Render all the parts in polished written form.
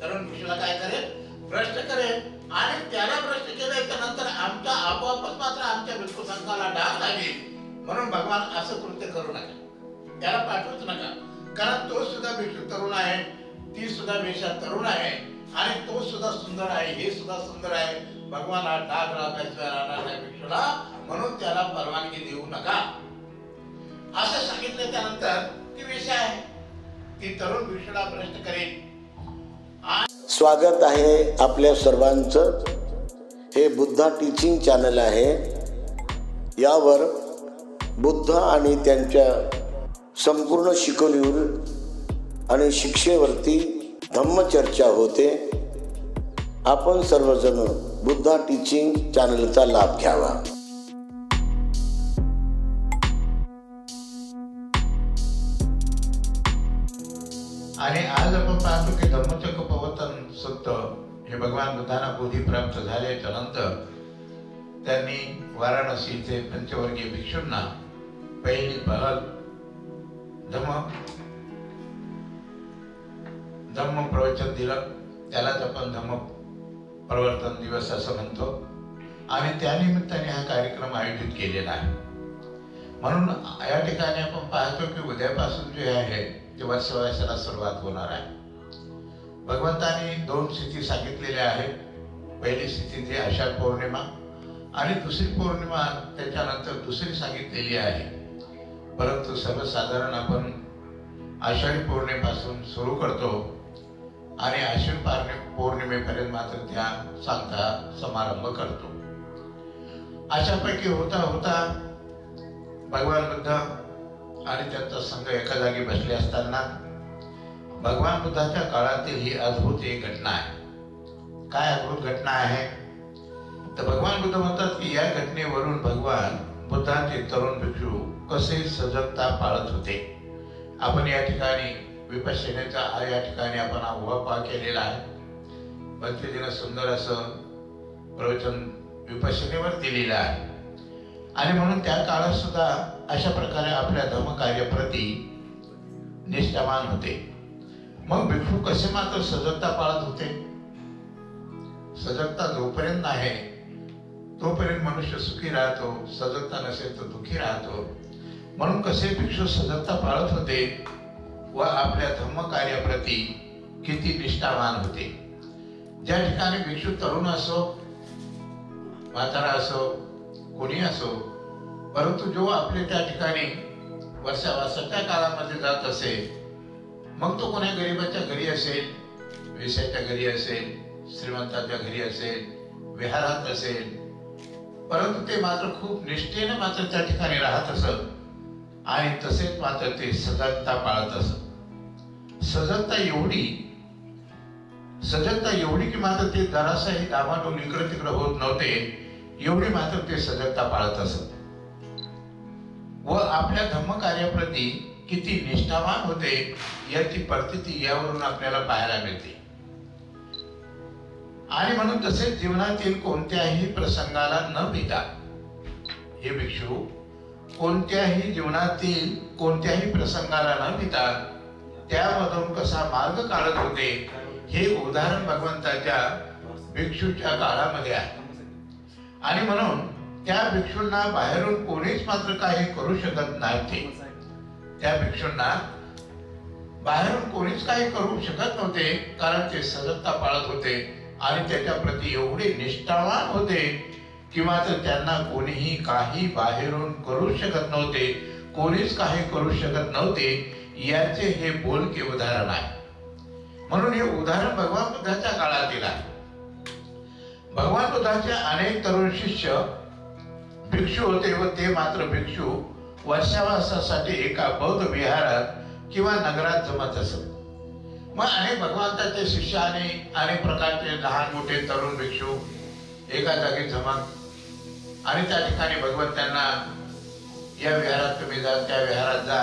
तरुण भिक्षूला काय करेल, भ्रष्ट करेल आणि त्याला भ्रष्ट केल्याच्या नंतर आमच्या आपोआपच मात्र आमच्या भिक्षू संघाला डाग लागेल. म्हणून भगवान असं कृत्य करू नका, त्याला पाठवूच नका. कारण तो सुद्धा भिक्षू तरुण आहे, ती सुद्धा वेशा तरुण आहे आणि तो सुद्धा सुंदर आहे, हे सुद्धा सुंदर आहे. भगवान डाग लागायचा राहणार नाही भिक्षूला, म्हणून त्याला परवानगी देऊ नका असं सांगितलं. त्यानंतर ती वेश्या आहे, ती तरुण भिक्षूला भ्रष्ट करेल. स्वागत आहे आपल्या सर्वांचं. हे बुद्धा टीचिंग चॅनल आहे. यावर बुद्ध आणि त्यांच्या संपूर्ण शिकवणीवर आणि शिक्षेवरती धम्मचर्चा होते. आपण सर्वजण बुद्धा टीचिंग चॅनलचा लाभ घ्यावा. आणि आज आपण पाहतो की धम्मचक्र प्रवर्तन सूत्र हे भगवान बुद्धांना बोधी प्राप्त झाल्याच्या नंतर त्यांनी वाराणसी येथे पंचवर्गीय भिक्षूंना पहिली पहल धम्म प्रवचन दिलं. त्यालाच आपण धम्म प्रवर्तन दिवस असं म्हणतो आणि त्यानिमित्ताने हा कार्यक्रम आयोजित केलेला आहे. म्हणून या ठिकाणी आपण पाहतो की उद्यापासून जे आहे ते वर्षाला सुरुवात होणार आहे. भगवंतांनी 2 स्थिती सांगितलेल्या आहेत. पहिली स्थिती ती आषाढ पौर्णिमा आणि दुसरी पौर्णिमा त्याच्यानंतर दुसरी सांगितलेली आहे. परंतु सर्वसाधारण आपण आषाढी पौर्णिमेपासून सुरू करतो आणि आश्विन पौर्णिमेपर्यंत मात्र त्या सांगता समारंभ करतो. अशापैकी होता होता भगवान बुद्ध आणि त्यांचा संघ एका जागी बसले असताना भगवान बुद्धाच्या काळातील ही अद्भुत एक घटना आहे. काय अद्भुत घटना आहे तर भगवान बुद्ध म्हणतात की या घटनेवरून भगवान बुद्धांचे तरुण भिक्षू कसे सजगता पाळत होते. आपण या ठिकाणी विपश्यनेचा या ठिकाणी आपण हा उभा केलेला आहे. भक्तीजीनं सुंदर असं प्रवचन विपश्यनेवर दिलेलं आहे आणि म्हणून त्या काळात सुद्धा अशा प्रकारे आपल्या धर्मकार्याप्रती निष्ठावान होते. मग भिक्षू कसे मात्र सजगता पाळत होते. सजगता जोपर्यंत आहे तोपर्यंत मनुष्य सुखी राहतो, सजगता नसेल तर दुःखी राहतो. म्हणून कसे भिक्षू सजगता पाळत होते व आपल्या धर्मकार्याप्रती किती निष्ठावान होते. ज्या ठिकाणी भिक्षू तरुण असो, म्हातारा असो, कोणी असो, परंतु जो आपले त्या ठिकाणी वर्षावासाच्या काळामध्ये जात असेल, मग तो कोण्या गरीबाच्या घरी असेल, वेश्याच्या घरी असेल, श्रीमंताच्या घरी असेल, विहारात असेल, परंतु ते मात्र खूप निष्ठेने मात्र त्या ठिकाणी राहत असत आणि तसेच मात्र ते सजगता पाळत असत. सजगता एवढी की मात्र ते जरासाही दामाडून इकडे तिकडे होत नव्हते, एवढी मात्र ते सजगता पाळत असत व आपल्या धर्मकार्याप्रती किती निष्ठावान होते याची प्रतीती यावरून आपल्याला पाहायला मिळते. आणि म्हणून तसेच जीवनातील कोणत्याही प्रसंगाला न भिता हे भिक्षू कोणत्याही जीवनातील कोणत्याही प्रसंगाला न भिता त्यामधून कसा मार्ग काढत होते हे उदाहरण भगवंताच्या भिक्षूच्या काळामध्ये आहे. आणि म्हणून त्या भिक्षूंना बाहेरून कोणीच मात्र काही करू शकत नव्हते. त्या भिक्षूंना बाहेरून कोणीच काही करू शकत नव्हते, कारण ते सजगता पाळत होते आणि त्याच्या प्रती एवढे निष्ठावान होते की मात्र त्यांना कोणीही काही बाहेरून करू शकत नव्हते, कोणीच काही करू शकत नव्हते. याचे हे बोलके उदाहरण आहे. म्हणून हे उदाहरण भगवान बुद्धाच्या काळातील आहे. भगवान बुद्धाचे अनेक तरुण शिष्य भिक्षू होते व ते मात्र भिक्षू वर्षावासासाठी एका बौद्ध विहारात किंवा नगरात जमत असत. मग अनेक भगवंताचे शिष्य आणि अनेक प्रकारचे लहान मोठे तरुण भिक्षू एका जागी जमत आणि त्या ठिकाणी भगवंतांना या विहारात तुम्ही जा, त्या विहारात जा,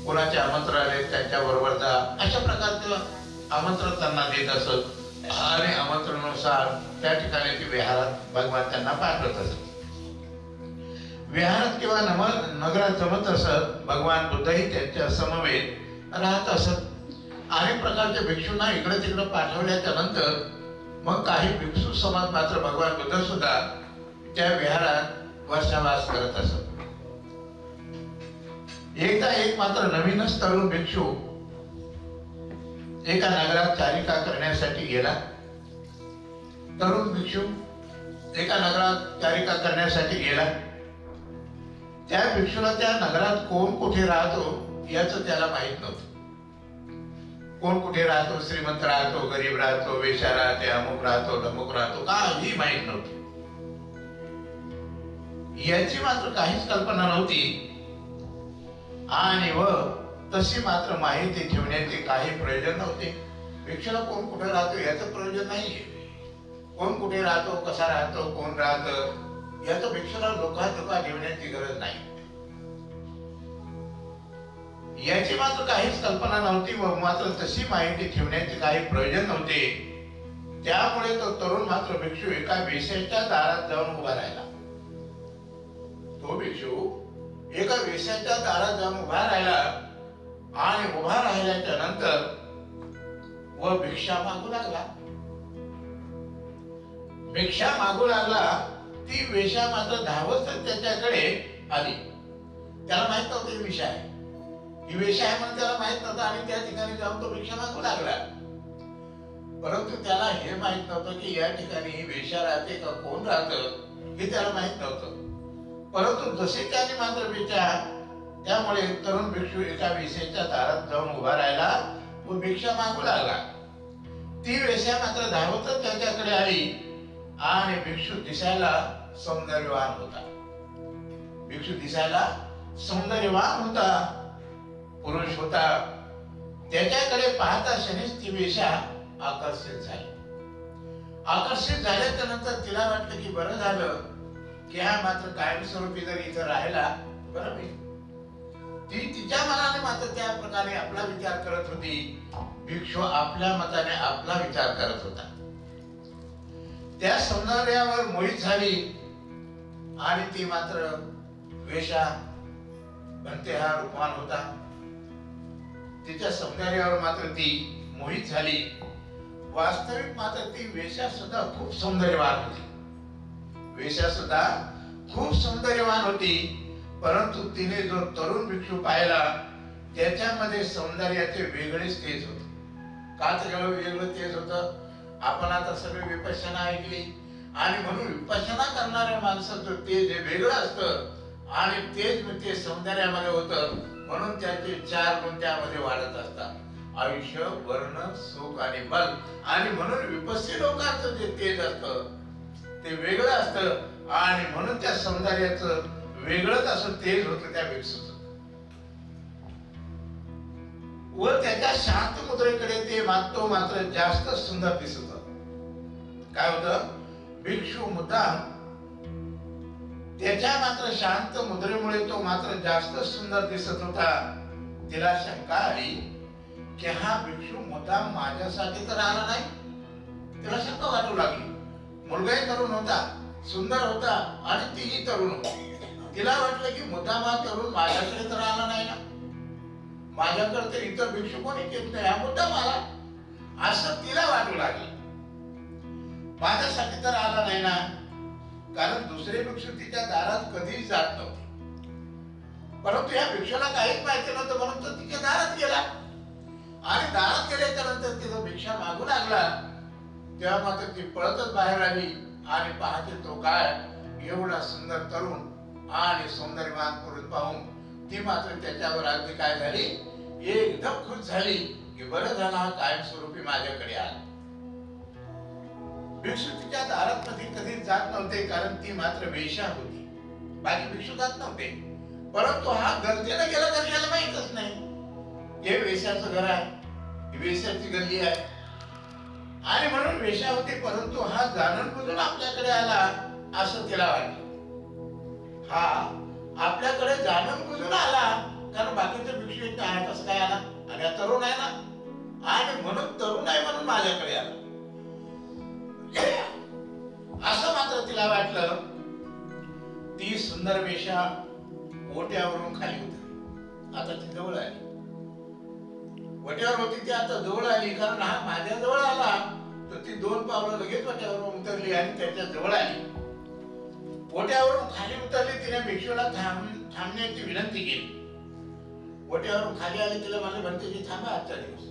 कोणाचे आमंत्रण आले त्यांच्या बरोबर जा, अशा प्रकारचं आमंत्रण त्यांना देत असत आणि आमंत्रणानुसार त्या ठिकाणी ते विहारात भगवान त्यांना पाठवत असत. विहारात किंवा नगरात जमत असत. भगवान बुद्धही त्यांच्या समवेत राहत असत अनेक प्रकारच्या भिक्षूंना इकडे तिकडे पाठवल्याच्या नंतर मग काही भिक्षू समाज मात्र भगवान बुद्ध सुद्धा त्या विहारात वर्षावास करत असत. एकदा एक मात्र नवीनच तरुण भिक्षू एका नगरात चारिका करण्यासाठी गेला. तरुण भिक्षू एका नगरात चारिका करण्यासाठी गेला. त्या भिक्षूला त्या नगरात कोण कुठे राहतो याचं त्याला माहित नव्हतं. कोण कुठे राहतो, श्रीमंत राहतो, गरीब राहतो, वेश्या राहते, अमुक राहतो, ढमुक राहतो, काही माहित नव्हतं. याची मात्र काहीच कल्पना नव्हती आणि व तशी मात्र माहिती ठेवण्याचे काही प्रयोजन नव्हते. भिक्षूला कोण कुठे राहतो याचं प्रयोजन नाहीये. कोण कुठे राहतो, कसा राहतो, कोण राहतं याचं भिक्षूला लोकांधोका ठेवण्याची गरज नाही. याची मात्र काहीच कल्पना नव्हती व मात्र तशी माहिती ठेवण्याचे काही प्रयोजन नव्हते. त्यामुळे तो तरुण मात्र भिक्षू एका वेश्याच्या दारात जाऊन उभा राहिला. तो भिक्षू एका वेश्याच्या दारात जाऊन उभा राहिला आणि उभा राहिल्याच्या नंतर व भिक्षा मागू लागला. भिक्षा मागू लागला. ती वेश्या मात्र धावत त्याच्याकडे आली. त्याला माहित नव्हतं ही वेश्या आहे, ही वेश्या आहे म्हणून त्याला माहित नव्हतं आणि त्या ठिकाणी जाऊन तो भिक्षा मागू लागला. परंतु त्याला हे माहित नव्हतं की या ठिकाणी ही वेश्या राहते का कोण राहतं हे त्याला माहित नव्हतं. परंतु जसे त्याने मात्र विचार, त्यामुळे तरुण भिक्षू एका वेश्याच्या दारात जाऊन उभा राहिला व भिक्षा मागू लागला. ती वेश्या मात्र धावतच त्याच्याकडे आली आणि भिक्षू दिसायला सौंदर्यवान होता. भिक्षू दिसायला सौंदर्यवान होता, पुरुष होता. त्याच्याकडे पाहता क्षणीच ती वेश्या आकर्षित झाली. आकर्षित झाल्याच्या नंतर तिला वाटलं की बरं झालं की हा मात्र कायमस्वरूपी जर इथं राहिला बरं होईल. ती तिच्या मनाने मात्र त्या प्रकारे आपला विचार करत होती. भिक्षू आपल्या मताने आपला विचार करत होता. त्या सौंदर्यावर मोहित झाली आणि ती मात्र वेश्या बनते हा रूपवान होता. तिच्या सौंदर्यावर मात्र ती मोहित झाली. वास्तविक मात्र ती वेश्या सुद्धा खूप सौंदर्यवान होती. वेश्या सुद्धा खूप सौंदर्यवान होती. परंतु तिने जो तरुण भिक्षू पाहिला त्याच्यामध्ये सौंदर्याचे वेगळेच तेज होते. का तर वेगळं तेज होतं? आपण आता सगळे विपश्यना ऐकली आणि म्हणून विपश्यना करणाऱ्या माणसाचं तेज हे वेगळं असतं आणि तेज ते सौंदर्यामध्ये होतं. म्हणून त्याचे 4 गुण त्यामध्ये वाढत असतात: आयुष्य, वर्ण, सुख आणि बल. आणि म्हणून विपस्सी लोकांचं जे तेज असतं ते वेगळं असतं आणि म्हणून त्या सौंदर्याचं वेगळंच असं तेज होतं त्या भिक्षूचं. व त्याच्या शांत मुद्रेकडे ते मात्र जास्त सुंदर दिसत होता. काय होतं? भिक्षू मुद्दाम त्याच्या मात्र शांत मुद्रेमुळे तो मात्र जास्त सुंदर दिसत होता. तिला शंका आली की हा भिक्षू मुद्दाम माझ्यासाठी तर आला नाही. तिला शंका वाटू लागली. मुलगाही तरुण होता, सुंदर होता आणि तीही तरुण होती. तिला वाटलं की मुद्दाम हा तरुण माझ्याकडे तर आला नाही ना, माझ्याकडे तर इतर भिक्षू कोणी येत नाही, हा मुद्दाम आला असं तिला वाटू लागलं. माझ्यासाठी तर आला नाही ना, कारण दुसरे भिक्षू तिच्या दारात कधीच जात नव्हते. परंतु या भिक्षूला काहीच माहिती नव्हतं म्हणून तो तिच्या दारात गेला आणि दारात गेल्याच्या नंतर तिचा भिक्षा मागू लागला. तेव्हा मात्र ती पळतच बाहेर आली आणि पाहते तो काय एवढा सुंदर तरुण आणि सौंदर्यवान पुरुष पाहून ती मात्र त्याच्यावर अगदी काय झाली, एकदम खुश झाली की बरं झालं हा कायमस्वरूपी माझ्याकडे आला. भिक्षू तिच्या दारात कधीच जात नव्हते कारण ती मात्र वेश्या होती. बाकी भिक्षू जात नव्हते. परंतु हा गरजेला गेला तर याला माहितच नाही हे वेश्याचं घर आहे, ही वेश्याची गल्ली आहे आणि म्हणून वेश्या होती. परंतु हा जाणून बुजून आपल्याकडे आला असं तिला वाटलं. हा आपल्याकडे जाणून बुजून आला कारण बाकीचे भिक्षू येत नाही, कसं काय आला? आणि तरुण आहे ना, आणि म्हणून तरुण आहे म्हणून माझ्याकडे आला असं मात्र तिला वाटलं. ती सुंदर वेश्या ओट्यावरून खाली उतरली. आता ती जवळ आली. वट्यावर होती ती आता जवळ आली, कारण हा माझ्या जवळ आला तर ती 2 पावलं लगेच वट्यावरून उतरली आणि त्याच्या जवळ आली. वट्यावरून खाली उतरली, तिने भिक्षूला थांबण्याची विनंती केली. वट्यावरून खाली आली, तिला म्हणते की थांबा आजचा दिवस.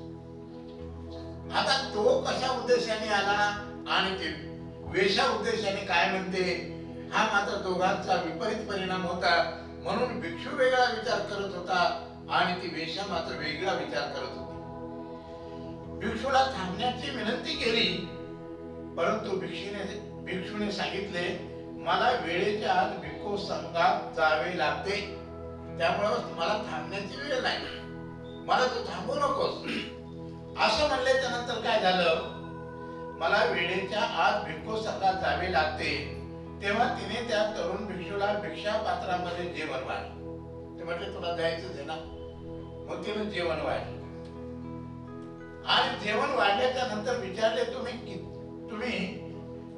आता तो कशा उद्देशाने आला आणि ते वेशा उद्देशाने काय म्हणते हा मात्र दोघांचा विपरीत परिणाम होता. म्हणून भिक्षू वेगळा विचार करत होता आणि ती वेशा मात्र वेगळा विचार करत होती. भिक्षूला थांबण्याची विनंती केली, परंतु भिक्षूने सांगितले मला वेळेच्या आत भिक्खू संघात जावे लागते, त्यामुळे मला थांबण्याची वेळ नाही, मला तू थांबू नकोस असं म्हणल्याच्या नंतर काय झालं, मला वेळेच्या आत भिक्खू संघात जावे लागते. तेव्हा तिने त्या तरुण भिक्षूला भिक्षा पात्रामध्ये जेवण वाढलं. ते म्हटले तुला जायचं आहे ना, मग तिने जेवण वाढलं आणि जेवण वाढल्याच्या नंतर विचारले तुम्ही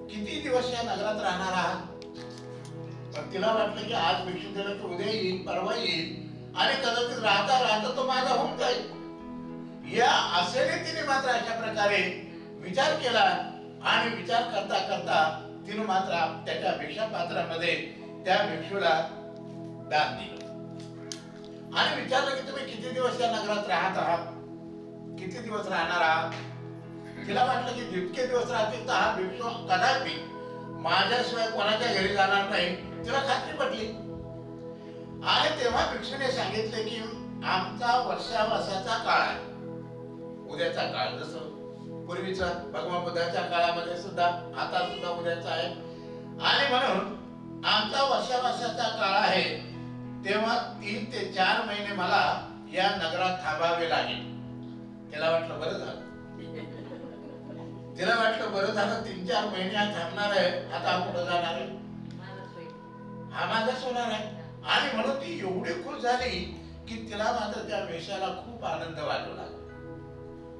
किती दिवस या नगरात राहणार आहात. पण तिला वाटलं की आज भिक्षू दिला की उद्या येईल, परवा येईल आणि कदाचित राहता राहता तो माझा होऊन जाईल. या आशेने तिने मात्र अशा प्रकारे विचार केला आणि विचार करता करता तिने मात्र त्याच्या भिक्षा पात्रामध्ये त्या भिक्षूला दान दिलं आणि विचारलं की तुम्ही किती दिवस या नगरात राहत आहात, किती दिवस राहणार आहात. तिला वाटलं की जितके दिवस राहतील तर हा भिक्षू कदापि माझ्याशिवाय कोणाच्या घरी जाणार नाही. तिला खात्री पटली आणि तेव्हा भिक्षूने सांगितले की आमचा वर्षावासाचा काळ आहे, उद्याचा काळ, जसं पूर्वीचा भगवान बुद्धाच्या काळामध्ये सुद्धा आता सुद्धा उद्याचा आहे आणि म्हणून आमचा वर्षावासाचा काळ आहे. तेव्हा 3 ते 4 महिने मला या नगरात थांबावे लागेल. तिला वाटलं बरं झालं, तिला वाटलं बरं झालं 3-4 महिने थांबणार आहे, आता कुठं जाणार आहे, हा माझाच होणार आहे. आणि म्हणून ती एवढी खुश झाली की तिला मात्र त्या वेशाला खूप आनंद वाटू लागला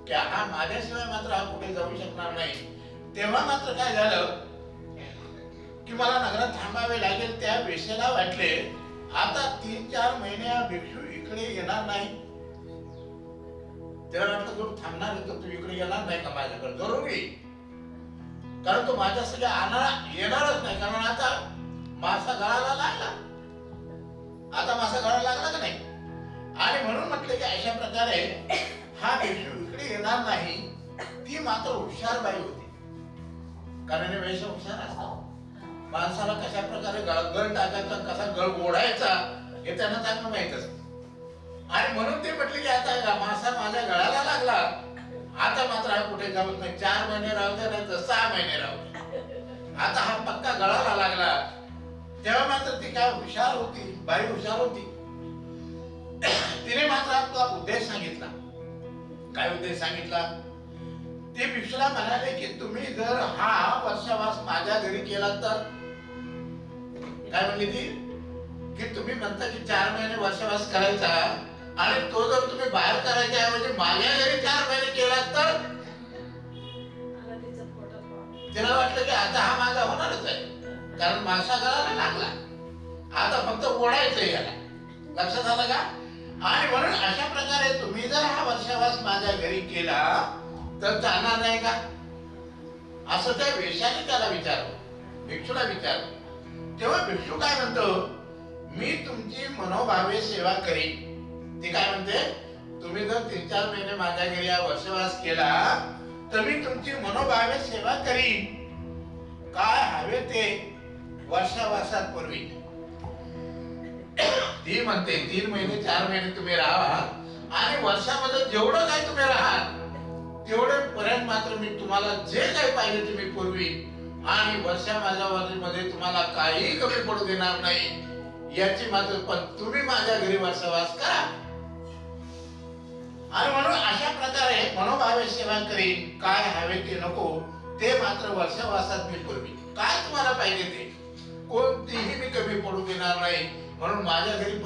की हा माझ्याशिवाय मात्र हा कुठे जाऊ शकणार नाही. तेव्हा मात्र काय झालं की मला नगरात थांबावे लागेल. त्या वेशाला वाटले आता 3-4 महिने हा भिक्षू इकडे येणार नाही. त्याला वाटलं तू थांबणार आहे तर तू इकडे येणार नाही का माझ्याकडे, जरूर येईल, कारण तो माझ्यासाठी येणारच नाही, कारण आता मासा गळाला लागला, आता मासा गळाला लागला का नाही. आणि म्हणून म्हटलं की अशा प्रकारे हा भिक्षू इकडे येणार नाही. ती मात्र हुशार बाई होती, कारण वेश हुशार असतात. माणसाला कशा प्रकारे गळ टाकायचा, कसा गळ ओढायचा हे त्यांना चांगलं माहित असतं. आणि म्हणून ते म्हटले की आता मासा माझ्या गळाला लागला, आता मात्र हा कुठे जाऊ नाही, 4 महिने राहू दे नाही तर 6 महिने राहू दे, आता हा पक्का गळाला लागला. तेव्हा मात्र ती काय हुशार होती, बाई हुशार होती. तिने मात्र आपला उद्देश सांगितला. काय उद्देश सांगितला, ते भिक्षूला म्हणाले की तुम्ही जर हा वर्षावास माझ्या घरी केला तर, काय म्हणली ती की तुम्ही म्हणता की 4 महिने वर्षावास करायचा आणि तो जर तुम्ही बाहेर करायच्या ऐवजी माझ्या घरी 4 महिने केला तर. तिला वाटलं की आता हा माझा होणारच आहे, कारण मासा गळाला लागला, आता फक्त ओढायचं याला. लक्षात आलं का. आणि म्हणून अशा प्रकारे तुम्ही जर हा वर्षावास माझ्या घरी केला तर चालणार नाही का, असं त्या वेशाने त्याला विचारलं, भिक्षूला विचारलं. तेव्हा भिक्षू काय म्हणतो, मी तुमची मनोभावे सेवा करीन. ती काय म्हणते, तुम्ही जर 3-4 महिने माझ्या घरी हा वर्षवास केला तर मी तुमची मनोभावे सेवा करीन, काय हवे ते वर्षावासात पूर्वी. ती म्हणते 3 महिने 4 महिने तुम्ही राहा आणि वर्षामध्ये जेवढं काय तुम्ही राहा तेवढे पर्यंत मात्र मी तुम्हाला जे काही पाहिजे ते मी पुरवीन आणि वर्षा माझ्या मध्ये तुम्हाला काही कमी पडू देणार नाही याची मात्र, पण तुम्ही माझ्या घरी वर्षावास करा. आणि म्हणून अशा प्रकारे मनोभावे सेवा करीन, काय हवे ते नको ते मात्र वर्षावासात मी पुरवीन. काय तुम्हाला पाहिजे ते कोणतीही मी कमी पडू देणार नाही, म्हणून माझ्या घरी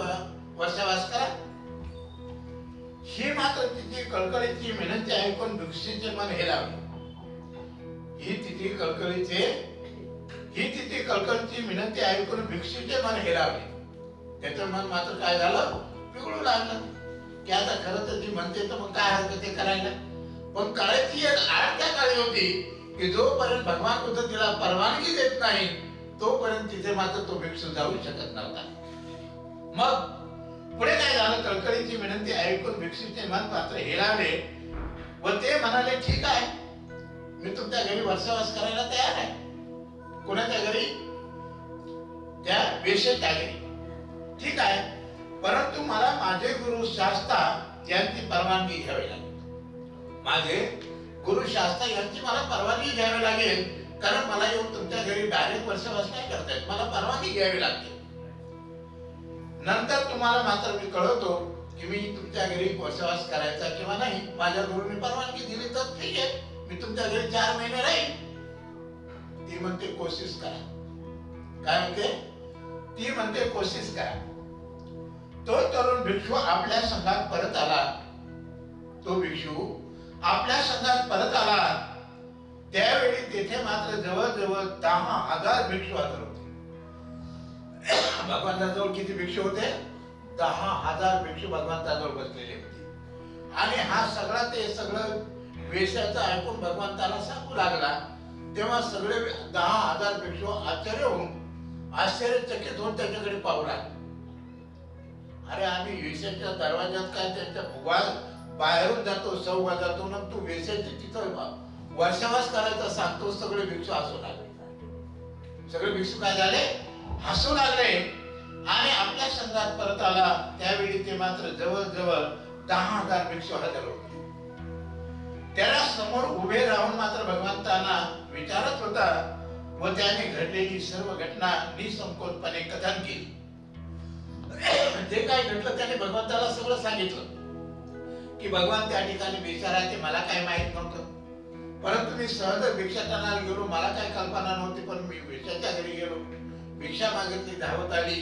वर्षावास करा. ही मात्र तिची कळकळीची विनंती ऐकून भिक्षूचे मन हेलावले. ही तिची कळकळीची विनंती ऐकून भिक्षूचे मन हेलावले. त्याचं मन मात्र काय झालं, पिघळू लागलं. की आता खरं तर ती म्हणते तर मग काय हरकत ते करायला, पण करायची एक आड त्या काळी होती की जोपर्यंत भगवान बुद्ध तिला परवानगी देत नाही तोपर्यंत तिथे मात्र तो भिक्षू जाऊ शकत नव्हता. मग पुढे काय झालं, कळकळीची विनंती ऐकून भिक्षूचे मन मात्र हेलावले व ते म्हणाले, ठीक आहे, मी तुमच्या घरी वर्षावास करायला तयार आहे. कोणाच्या घरी? त्या वेश्येच्या घरी. ठीक आहे, परंतु मला माझे गुरु शास्ता यांची परवानगी घ्यावी लागेल. माझे गुरु शास्ता यांची मला परवानगी घ्यावी लागेल, कारण मला येऊन तुमच्या घरी डायरेक्ट वर्षावास नाही करता येत, मला परवानगी घ्यावी लागते. नंतर तुम्हाला मात्र मी कळवतो की मी तुमच्या घरी वर्षावास करायचा किंवा नाही. माझ्या गुरुने परवानगी दिली तर ठीक आहे, मी तुमच्या घरी 4 महिने राहील. ती म्हणते कोशिश करा. काय म्हणते? ती म्हणते कोशिश करा. तो तरुण भिक्षू आपल्या संघात परत आला. तो भिक्षू आपल्या संघात परत आला त्यावेळी तेथे मात्र जवळजवळ 10,000 भिक्षू हजर होते. भगवंताजवळ किती भिक्षू होते? 10,000 भिक्षू भगवंताजवळ बसलेले होते. आणि हा सगळा ते सगळं वेशाचं ऐकून भगवंताला सांगू लागला. तेव्हा सगळे 10,000 भिक्षू आश्चर्यचकित होऊन त्याच्याकडे पाहू लागले. अरे आम्ही वेशाच्या दरवाज्यात काय त्यांच्या बाहेरून जातो, सौवा जातो ना, तू वेशाची तिथं वर्षावास करायचा सांगतो. सगळे भिक्षू हसू लागले. सगळे भिक्षू काय झाले? हसू लागले. आणि आपल्या संघात परत आला त्यावेळी ते मात्र जवळजवळ 10,000 भिक्षू हजर होते. त्याला समोर उभे राहून मात्र भगवंतांना विचारत होता व त्याने घडलेली सर्व घटना निसंकोचपणे कथन केली. जे काय घडलं त्याने भगवंताला सगळं सांगितलं की भगवान त्या ठिकाणी बेचारा ते मला काय माहित नव्हतं, परंतु मी सहज भिक्षाटनाला गेलो, मला काय कल्पना नव्हती, पण मी भिक्षाच्या घरी गेलो, भिक्षा मागितली, धावत आली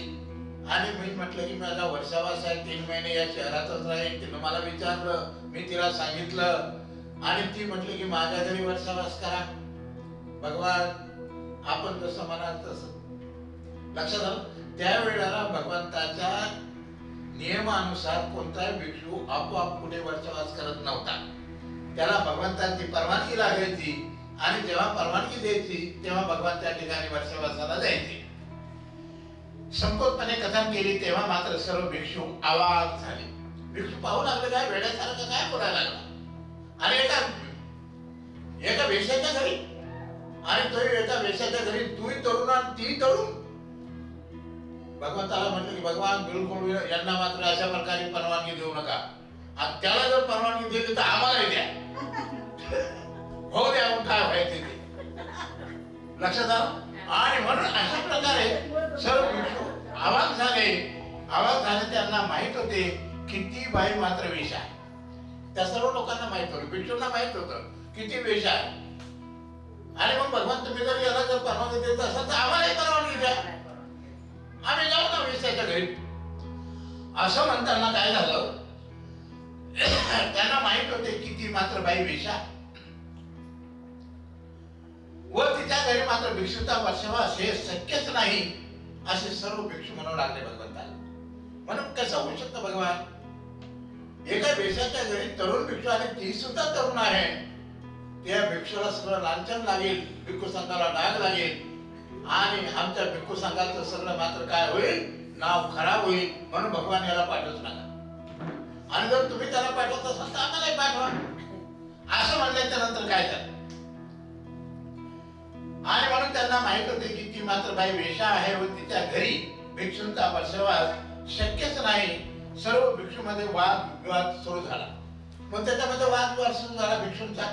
आणि मी म्हटलं की माझा वर्षावास आहे, 3 महिने या शहरातच राहील. तिनं मला विचारलं, मी तिला सांगितलं आणि ती म्हटली की माझ्या घरी वर्षावास करा. भगवान आपण जसं म्हणाल तसं. लक्षात आलं? त्यावेळेला भगवंताच्या नियमानुसार कोणताही भिक्षू आपोआप कुठे वर्षावास करत नव्हता. त्याला भगवंताची परवानगी लागायची आणि जेव्हा परवानगी द्यायची तेव्हा भगवान त्या ठिकाणी वर्षावासाला जायचे. संकोचपणे कथन केली तेव्हा मात्र सर्व भिक्षू आवाज झाले. भिक्षू पाहू लागले, काय वेड्यासारखं काय बोलायला लागला. आणि एका वेश्याच्या घरी, आणि तो एका वेश्याच्या घरी तूही तरुण आणि ती तरुण. भगवंताला म्हटलं की भगवान बिलकुल यांना मात्र अशा प्रकारे परवानगी देऊ नका. आणि त्याला जर परवानगी दिली तर आम्हालाही द्या, हो द्या, काय व्हायचे ते. लक्षात आलं? आणि म्हणून अशा प्रकारे सर्व भिक्षू आवाज झाले. त्यांना माहित होते की ती बाई मात्र वेश आहे. त्या सर्व लोकांना माहित होतं, भिक्षूंना माहित होतं की ती वेश आहे. आणि मग भगवान तुम्ही जर याला जर परवानगी देत असाल तर आम्हालाही परवानगी द्या, आम्ही जाऊ ना वेश्याच्या घरी. असं म्हणताना काय झालं, त्यांना माहित होते की ती मात्र बाई वेश्या व तिच्या घरी मात्र भिक्षूचा वर्षावास हे शक्यच नाही असे सर्व भिक्षू म्हणू लागले भगवंताला. म्हणून कसं होऊ शकतं भगवान? एका वेश्याच्या घरी तरुण भिक्षू आणि ती सुद्धा तरुण आहे, त्या भिक्षूला सगळं लांछन लागेल, भिक्खू संघाला डाग लागेल आणि आमच्या भिक्खू संघाचं सगळं मात्र काय होईल, नाव खराब होईल. म्हणून भगवान याला पाठवूच नका. आणि जर तुम्ही त्याला पाठवत असाल तर आम्हालाही पाठवा. असं म्हणल्याच्या नंतर काय झालं? आणि म्हणून त्यांना माहित होते की ती मात्र बाई वेश्या आहे व तिच्या घरी भिक्षूंचा वर्षावास शक्यच नाही. सर्व भिक्षूमध्ये वादविवाद सुरू झाला. मग त्याच्यामध्ये वादविवाद सुरू झाला भिक्षूंचा.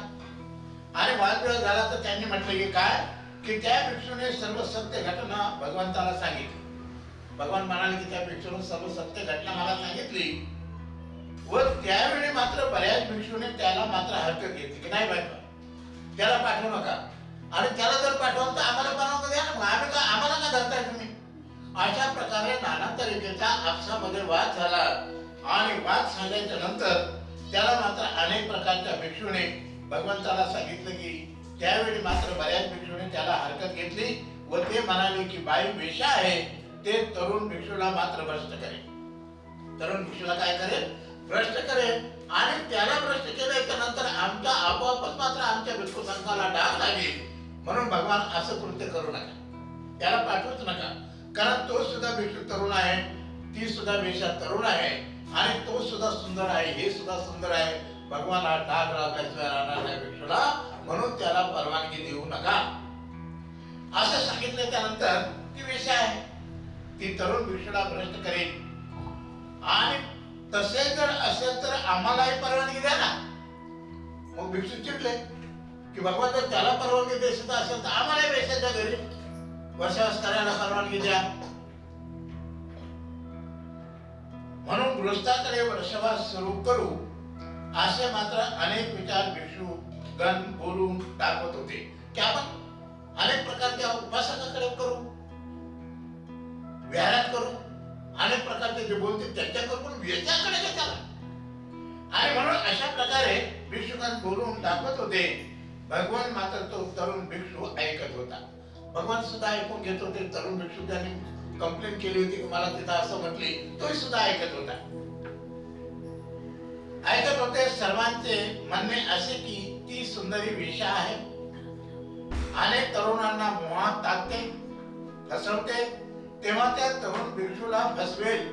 आणि वादविवाद झाला तर त्यांनी म्हटलं की काय, की त्या भिक्षूने सर्व सत्य घटना भगवंताला सांगितली. भगवान म्हणाले की त्या भिक्षूने सर्व सत्य घटना मला सांगितली व त्यावेळी मात्र बऱ्याच भिक्षूने त्याला मात्र हरकत घेतली की नाही पाठवा, त्याला पाठवू नका. आणि त्याला जर पाठवलं तर आम्हाला बनवून द्या ना, आम्हाला का धरताय तुम्ही. अशा प्रकारे नाना तऱ्हेचा आपसामध्ये वाद झाला. आणि वाद झाल्याच्या नंतर त्याला मात्र अनेक प्रकारच्या भिक्षूने भगवंताला सांगितलं की त्यावेळी मात्र बऱ्याच भिक्षूने त्याला हरकत घेतली व ते म्हणाले की बाई वेश्या आहे, ते तरुण भिक्षूला मात्र भ्रष्ट करेल. तरुण भिक्षूला काय करेल? भ्रष्ट करेल आणि त्याला भ्रष्ट केल्याच्या नंतर आमच्या आपोआपच मात्र आमच्या भिक्खू संघाला डाग लागेल. म्हणून भगवान असं कृत्य करू नका, त्याला पाठवूच नका. कारण तो सुद्धा भिक्षू तरुण आहे, ती सुद्धा वेशा तरुण आहे आणि तो सुद्धा सुंदर आहे, हे सुद्धा सुंदर आहे. भगवानला डाग लागल्याशिवाय राहणार नाही भिक्षूला, म्हणून त्याला परवानगी देऊ नका असं सांगितलं. त्यानंतर ती वेश्या आहे, ती तरुण भिक्षूला भ्रष्ट करेल आणि तसे जर असेल तर आम्हालाही परवानगी द्या ना. मग भिक्षू चिडले की भगवान जर त्याला परवानगी द्यायचं असेल तर आम्हाला वेश्याच्या घरी वसवास करायला परवानगी द्या. म्हणून गृहस्थाकडे वसवास सुरू करू असे मात्र अनेक विचार भिक्षू गण बोलून दाखवत होते की आपण अनेक प्रकारच्या उपासकाकडे करू, विहारात करू, अनेक प्रकारचे जे बोलते त्यांच्याकडून वेश्याकडे कशाला. आणि म्हणून अशा प्रकारे भिक्षुकांत बोलून दाखवत होते. भगवान मात्र तो तरुण भिक्षू ऐकत होता. भगवान सुद्धा ऐकून घेत होते. तरुण भिक्षू त्यांनी कंप्लेंट केली होती की मला तिथं असं म्हटले, तोही सुद्धा ऐकत होता. ऐकत होते. सर्वांचे म्हणणे असे की ती सुंदरी वेश्या आहे, अनेक तरुणांना मोहात टाकते, फसवते. तेव्हा त्या तरुण भिक्षूला फसवेल,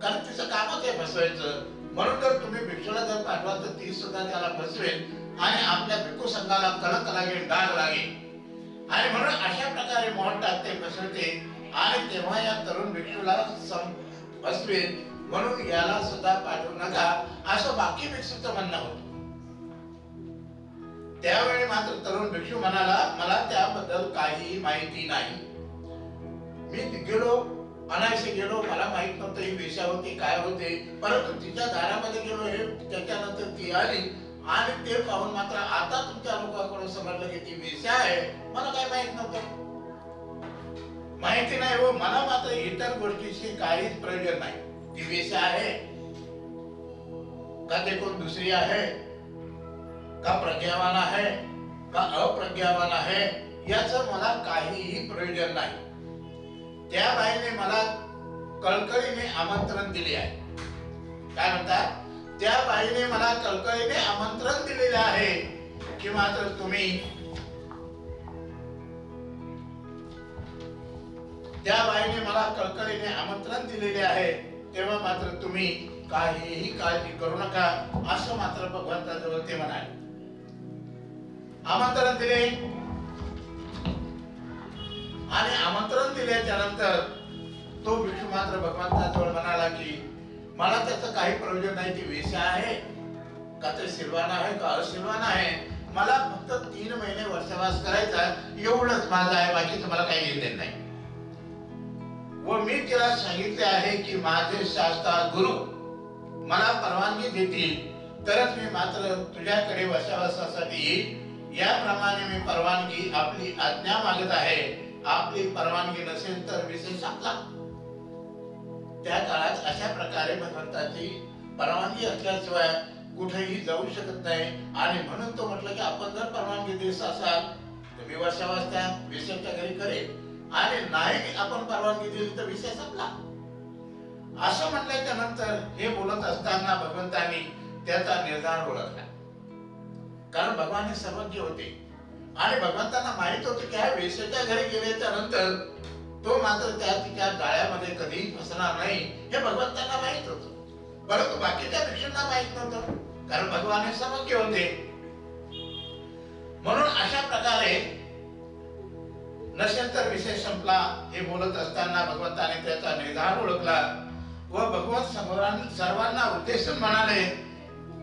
कारण तिचं कामच आहे फसवायचं. म्हणून जर तुम्ही भिक्षूला जर पाठवा तर ती सुद्धा त्याला फसवेल आणि आपल्या भिक्खू संघाला कलंक लागेल, डाग लागेल. आणि म्हणून अशा प्रकारे मोहात टाकते, फसवते आणि तेव्हा या तरुण भिक्षूला फसवेल, म्हणून याला सुद्धा पाठवू नका असं बाकी भिक्षूचं म्हणणं होतं. त्यावेळी मात्र तरुण भिक्षू म्हणाला, मला त्याबद्दल काही माहिती नाही. मी गेलो, अनायसे गेलो, मला माहित नव्हतं ही वेश्या होती काय होते. परंतु तिच्या दारामध्ये गेलो, हे त्याच्यानंतर ती आली आणि ते पाहून मात्र आता तुमच्या लोकांकडून समजलं की ती वेश्या आहे. मला काय माहित नव्हतं, माहिती नाही हो. मला मात्र इतर गोष्टीशी काहीच प्रयोजन नाही. ती वेश्या आहे का, ते कोण दुसरी आहे का, प्रज्ञावान आहे का अप्रज्ञावान आहे, याचं मला काहीही प्रयोजन नाही. त्या बाईने मला कळकळीने आमंत्रण दिले आहे. काय म्हणतात, त्या बाईने मला कळकळीने आमंत्रण दिलेले आहे की मात्र तुम्ही, त्या बाईने मला कळकळीने आमंत्रण दिलेले आहे, तेव्हा मात्र तुम्ही काहीही काळजी करू नका असं मात्र भगवंताजवळ ते म्हणाले. आमंत्रण दिले आणि आमंत्रण दिल्याच्या नंतर तो भिक्षू मात्र भगवंताजवळ म्हणाला की मला त्याचं काही प्रयोजन नाही. ती वेश्या आहे का, ते सिलवान आहे का असिलवान आहे, मला फक्त 3 महिने वर्षवास करायचा एवढंच माझं आहे, बाकीचं मला काही घेणं नाही. व मी तिला सांगितले आहे की माझे शास्त्र गुरु मला परवानगी देतील तरच मी मात्र तुझ्याकडे वसवासासाठी येईल. याप्रमाणे मी परवानगी, आपली आज्ञा मागत आहे. आपली परवानगी नसेल तर विषय संपला. त्या काळात अशा प्रकारे भगवंताची परवानगी असल्याशिवाय कुठेही जाऊ शकत नाही. आणि म्हणून तो म्हटलं की आपण जर परवानगी देत असाल तर मी वसवास त्या विषयाच्या घरी करेल, आणि नाही आपण परवानगी दिली तर विषय संपला. असं म्हटल्याच्या नंतर हे बोलत असताना भगवंतांनी त्याचा निर्धार ओळखला. कारण भगवान हे सर्वज्ञ होते आणि भगवंतांना माहित होते की ह्या वेश्याच्या घरी गेल्याच्या नंतर तो मात्र तिच्या जाळ्यामध्ये कधीही फसणार नाही, हे भगवंतांना माहित होतं. परंतु बाकीच्या भिक्षूंना माहित नव्हतं, कारण भगवान हे सर्वज्ञ होते. म्हणून अशा प्रकारे नसेल तर विषय संपला हे बोलत असताना भगवंताने त्याचा निर्धार ओळखला व भगवंत सर्वांना उद्देशून म्हणाले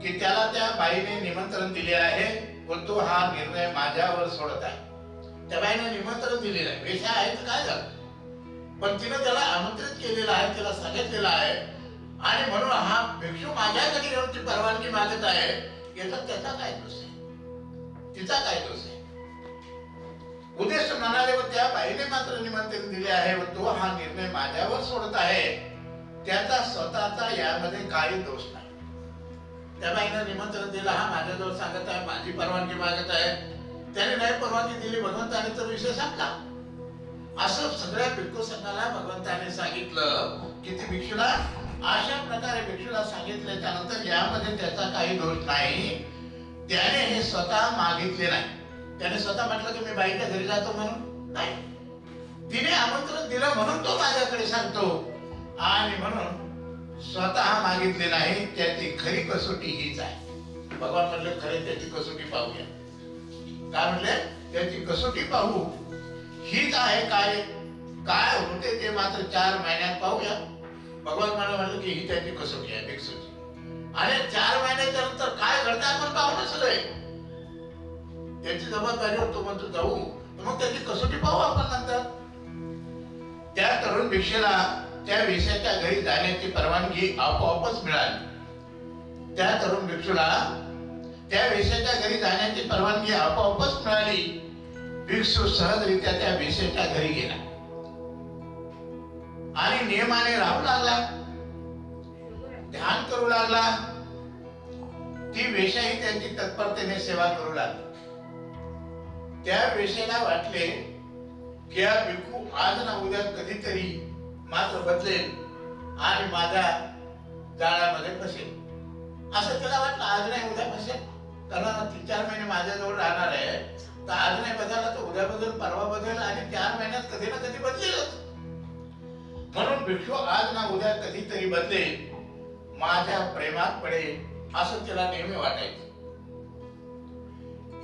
की त्याला त्या बाईने निमंत्रण दिले आहे व तो हा निर्णय माझ्यावर सोडत आहे. त्या बाईने निमंत्रण दिलेलं आहे, वेश्या आहे तर काय झालं, पण तिने त्याला आमंत्रित केलेलं आहे, तिला सांगितलेलं आहे. आणि म्हणून हा भिक्षू माझ्याकडे येऊन ती परवानगी मागत आहे, याचा त्याचा काय दोष आहे, तिचा काय दोष आहे. उद्देश म्हणाले व त्या बाईने मात्र निमंत्रण दिले आहे व तो हा निर्णय माझ्यावर सोडत आहे, त्याचा स्वतःचा यामध्ये काही दोष नाही. त्या बाईने निमंत्रण दिलं, हा माझ्याजवळ सांगत आहे, माझी परवानगी मागत आहे, त्याने नाही परवानगी दिली, भगवंताने तर विषय संपला. असं सगळ्या भिक्खू संघाला भगवंताने सांगितलं की ती भिक्षूला अशा प्रकारे भिक्षूला सांगितल्याच्या नंतर यामध्ये त्याचा काही दोष नाही. त्याने हे स्वतः मागितले नाही. त्याने स्वतः म्हटलं की मी बाईच्या घरी जातो म्हणून नाही. तिने आमंत्रण दिलं म्हणून तो माझ्याकडे सांगतो. आणि म्हणून स्वतः मागितले नाही. त्याची खरी कसोटी हीच आहे. भगवान म्हणले खरे त्याची कसोटी पाहूया. काय म्हणले? त्याची कसोटी पाहू हीच आहे. काय काय होते ते मात्र 4 महिन्यात पाहूया. भगवान मला म्हणलं की ही त्याची कसोटी आहे भिक्षूची. आणि 4 महिन्याच्या नंतर काय घडतं आपण पाहू नसलोय. त्याची जबाबदारीवर तो म्हणतो जाऊ. मग त्याची कसोटी पाहू आपण नंतर. त्या तरुण भिक्षेला त्या वेश्याच्या घरी जाण्याची परवानगी आपोआपच मिळाली. त्या तरुण भिक्षूला त्या वेश्याच्या घरी जाण्याची परवानगी आपोआपच मिळाली. भिक्षू सहजरित्या त्या वेश्याच्या घरी गेला आणि नियमाने राहू लागला, ध्यान करू लागला. ती वेश्याही त्यांची तत्परतेने सेवा करू लागली. त्या वेश्याला वाटले की हा भिक्खू आज ना उद्या कधीतरी मात्र बदलेल आणि माझ्या जाळ्यामध्ये बसेल. असं त्याला वाटलं. आज नाही उद्या बसेल, कारण 3-4 महिने माझ्याजवळ राहणार आहे. तर आज नाही बदलला तर उद्या बदल, परवा बदल आणि 4 महिन्यात कधी ना कधी बदलेलच. म्हणून भिक्षू आज ना उद्या कधीतरी बदलेल, माझ्या प्रेमात पडेल असं त्याला नेहमी वाटायचं.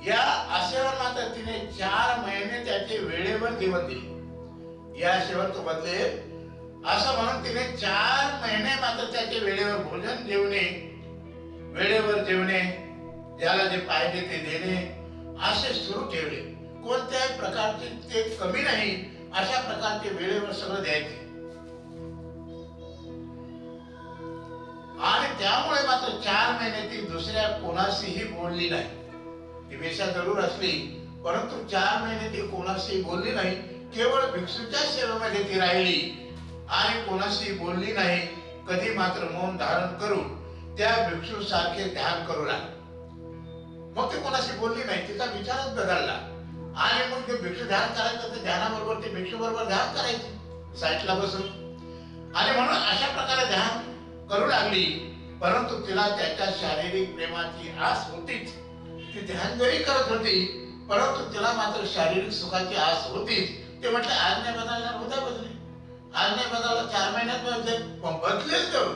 या आशेवर मात्र तिने 4 महिने त्याचे वेळेवर जेवण दिले. या आशेवर तो बदलेल असं म्हणून तिने 4 महिने मात्र त्याचे वेळेवर भोजन जेवणे, वेळेवर जेवणे, ज्याला जे पाहिजे ते देणे असे सुरू ठेवले. कोणत्याही प्रकारचे ते कमी नाही अशा प्रकारचे वेळेवर सगळं द्यायचे. आणि त्यामुळे मात्र 4 महिने ती दुसऱ्या कोणाशीही बोलली नाही. ती वेश्या जरूर असली परंतु 4 महिने ती कोणाशी बोलली नाही. केवळ भिक्षूच्या सेवेमध्ये ती राहिली आणि कोणाशी बोलली नाही. कधी मात्र मौन धारण करून त्या भिक्षू सारखे ध्यान करू लागले. मग ती कोणाशी बोलली नाही. तिचा विचारच बदलला आणि मग ते भिक्षू ध्यान करायचं तर ध्यानाबरोबर ते भिक्षू बरोबर ध्यान करायचे साईडला बसून. आणि म्हणून अशा प्रकारे ध्यान करू लागली. परंतु तिला त्याच्या शारीरिक प्रेमाची आस होतीच. ती ध्यान जरी करत होती परंतु तिला मात्र शारीरिक सुखाची आस होतीच. ते म्हटलं आज नाही बदलणार उद्या बदलेल, आज नाही बदलला 4 महिन्यात बदलेल, पण बदलेल जरूर,